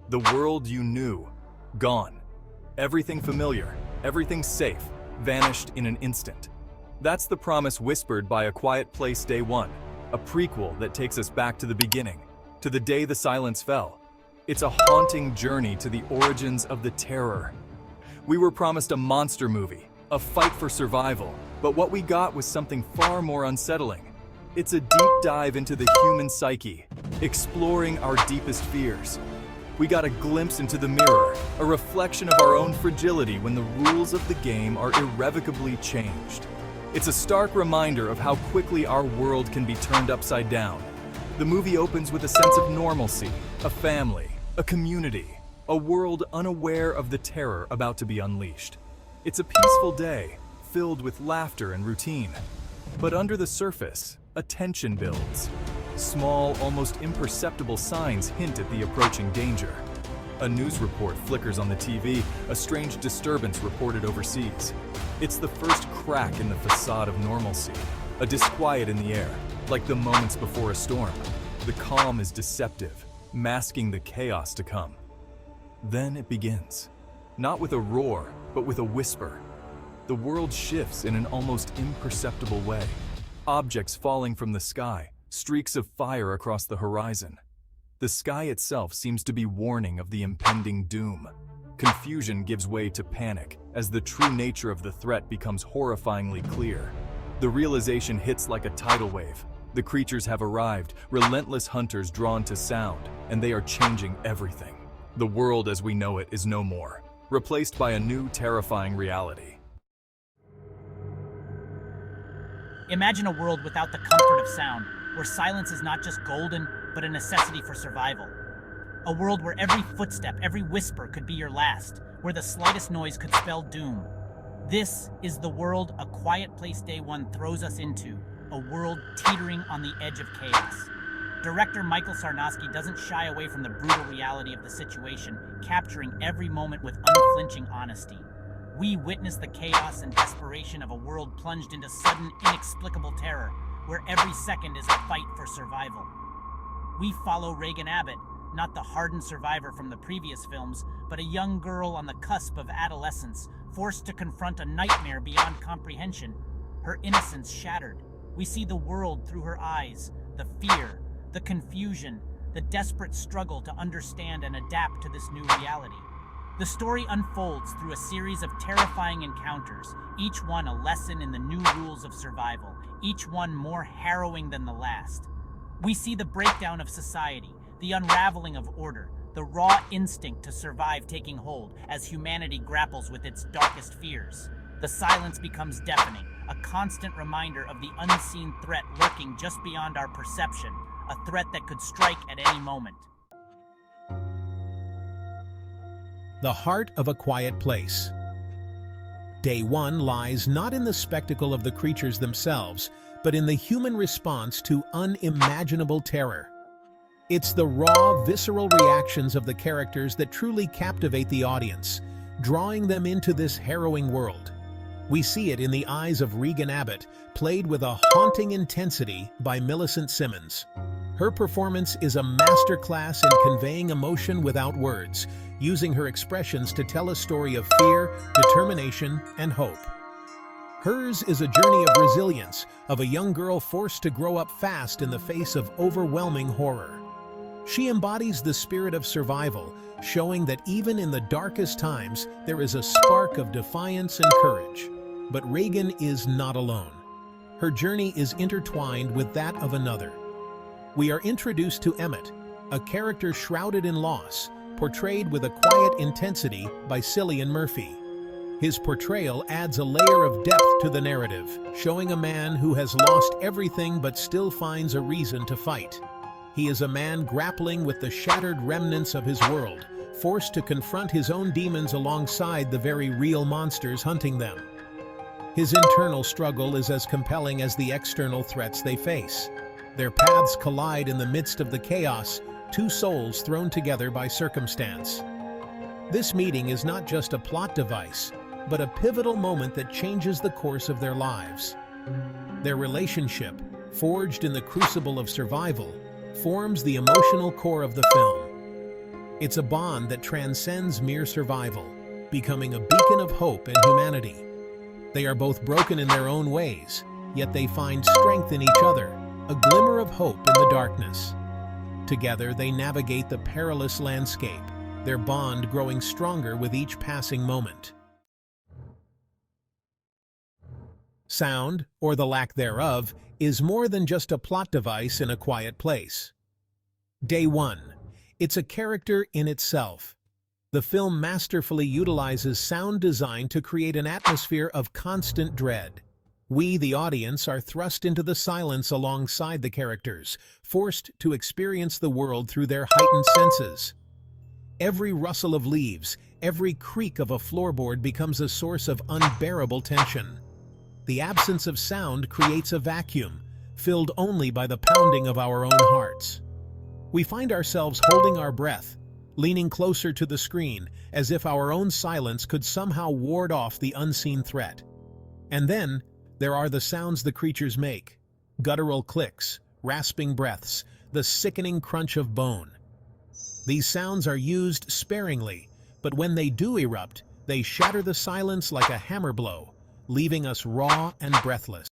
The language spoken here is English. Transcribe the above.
The world you knew, gone. Everything familiar, everything safe, vanished in an instant. That's the promise whispered by A Quiet Place Day One, a prequel that takes us back to the beginning, to the day the silence fell. It's a haunting journey to the origins of the terror. We were promised a monster movie, a fight for survival, but what we got was something far more unsettling. It's a deep dive into the human psyche, exploring our deepest fears. We got a glimpse into the mirror, a reflection of our own fragility when the rules of the game are irrevocably changed. It's a stark reminder of how quickly our world can be turned upside down. The movie opens with a sense of normalcy, a family, a community, a world unaware of the terror about to be unleashed. It's a peaceful day, filled with laughter and routine. But under the surface, a tension builds. Small, almost imperceptible signs hint at the approaching danger. A news report flickers on the TV, a strange disturbance reported overseas. It's the first crack in the facade of normalcy, a disquiet in the air, like the moments before a storm. The calm is deceptive, masking the chaos to come. Then it begins, not with a roar, but with a whisper. The world shifts in an almost imperceptible way. Objects falling from the sky, streaks of fire across the horizon. The sky itself seems to be warning of the impending doom. Confusion gives way to panic as the true nature of the threat becomes horrifyingly clear. The realization hits like a tidal wave. The creatures have arrived, relentless hunters drawn to sound, and they are changing everything. The world as we know it is no more, replaced by a new terrifying reality. Imagine a world without the comfort of sound, where silence is not just golden, but a necessity for survival. A world where every footstep, every whisper could be your last, where the slightest noise could spell doom. This is the world A Quiet Place Day One throws us into, a world teetering on the edge of chaos. Director Michael Sarnoski doesn't shy away from the brutal reality of the situation, capturing every moment with unflinching honesty. We witness the chaos and desperation of a world plunged into sudden, inexplicable terror, where every second is a fight for survival. We follow Regan Abbott, not the hardened survivor from the previous films, but a young girl on the cusp of adolescence, forced to confront a nightmare beyond comprehension. Her innocence shattered. We see the world through her eyes, the fear, the confusion, the desperate struggle to understand and adapt to this new reality. The story unfolds through a series of terrifying encounters, each one a lesson in the new rules of survival, each one more harrowing than the last. We see the breakdown of society, the unraveling of order, the raw instinct to survive taking hold as humanity grapples with its darkest fears. The silence becomes deafening, a constant reminder of the unseen threat lurking just beyond our perception, a threat that could strike at any moment. The heart of A Quiet Place. Day One lies not in the spectacle of the creatures themselves, but in the human response to unimaginable terror. It's the raw, visceral reactions of the characters that truly captivate the audience, drawing them into this harrowing world. We see it in the eyes of Regan Abbott, played with a haunting intensity by Millicent Simmons. Her performance is a masterclass in conveying emotion without words, using her expressions to tell a story of fear, determination, and hope. Hers is a journey of resilience, of a young girl forced to grow up fast in the face of overwhelming horror. She embodies the spirit of survival, showing that even in the darkest times, there is a spark of defiance and courage. But Regan is not alone. Her journey is intertwined with that of another. We are introduced to Emmett, a character shrouded in loss, portrayed with a quiet intensity by Cillian Murphy. His portrayal adds a layer of depth to the narrative, showing a man who has lost everything but still finds a reason to fight. He is a man grappling with the shattered remnants of his world, forced to confront his own demons alongside the very real monsters hunting them. His internal struggle is as compelling as the external threats they face. Their paths collide in the midst of the chaos, two souls thrown together by circumstance. This meeting is not just a plot device, but a pivotal moment that changes the course of their lives. Their relationship, forged in the crucible of survival, forms the emotional core of the film. It's a bond that transcends mere survival, becoming a beacon of hope and humanity. They are both broken in their own ways, yet they find strength in each other, a glimmer of hope in the darkness. Together, they navigate the perilous landscape, their bond growing stronger with each passing moment. Sound, or the lack thereof, is more than just a plot device in a quiet place. Day One. It's a character in itself. The film masterfully utilizes sound design to create an atmosphere of constant dread. We, the audience, are thrust into the silence alongside the characters, forced to experience the world through their heightened senses. Every rustle of leaves, every creak of a floorboard becomes a source of unbearable tension. The absence of sound creates a vacuum, filled only by the pounding of our own hearts. We find ourselves holding our breath, leaning closer to the screen, as if our own silence could somehow ward off the unseen threat. And then, there are the sounds the creatures make: guttural clicks, rasping breaths, the sickening crunch of bone. These sounds are used sparingly, but when they do erupt, they shatter the silence like a hammer blow, leaving us raw and breathless.